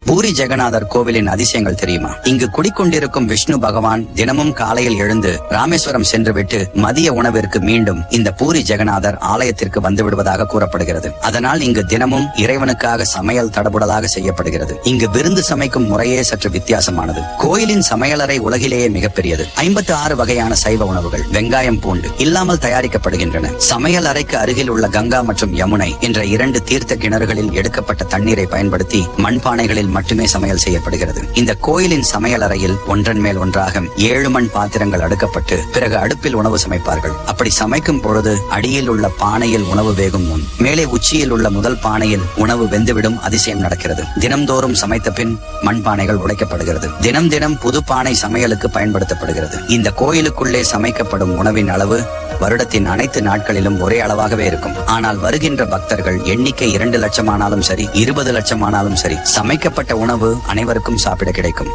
பூரி ஜெகநாதர் கோவிலின் அதிசயங்கள் தெரியுமா? இங்கு குடிக்கொண்டிருக்கும் விஷ்ணு பகவான் தினமும் காலையில் எழுந்து ராமேஸ்வரம் சென்றுவிட்டு மதிய உணவிற்கு மீண்டும் இந்த பூரி ஜெகநாதர் ஆலயத்திற்கு வந்து விடுவதாக கூறப்படுகிறது. அதனால் இங்கு தினமும் இறைவனுக்காக சமையல் தடபுடலாக செய்யப்படுகிறது. இங்கு விருந்து சமைக்கும் முறையே சற்று வித்தியாசமானது. கோயிலின் சமையலறை உலகிலேயே மிகப்பெரியது. 56 வகையான சைவ உணவுகள் வெங்காயம் பூண்டு இல்லாமல் தயாரிக்கப்படுகின்றன. சமையல் அறைக்கு அருகில் உள்ள கங்கா மற்றும் யமுனை என்ற 2 தீர்த்த கிணறுகளில் எடுக்கப்பட்ட தண்ணீரை பயன்படுத்தி மண்பானைகளில் மட்டுமே சமையல் செய்யப்படுகிறது. இந்த கோயிலின் சமையல் அறையில் ஒன்றன் மேல் ஒன்றாக 7 மண் பாத்திரங்கள் அடுக்கப்பட்டு பிறகு அடுப்பில் உணவு சமைப்பார்கள். அப்படி சமைக்கும் பொழுது அடியில் உள்ள பானையில் உணவு வேகும் முன் மேலே உச்சியில் உள்ள முதல் பானையில் உணவு வெந்துவிடும் அதிசயம் நடக்கிறது. தினம்தோறும் சமைத்த பின் மண்பானைகள் உடைக்கப்படுகிறது. தினம் தினம் புது பானை சமையலுக்கு பயன்படுத்தப்படுகிறது. இந்த கோயிலுக்குள்ளே சமைக்கப்படும் உணவின் அளவு வருடத்தின் அனைத்து நாட்களிலும் ஒரே அளவாகவே இருக்கும். ஆனால் வருகின்ற பக்தர்கள் எண்ணிக்கை 2 லட்சம் ஆனாலும் சரி 20 லட்சம் ஆனாலும் சரி சமைக்கப்பட்ட உணவு அனைவருக்கும் சாப்பிட கிடைக்கும்.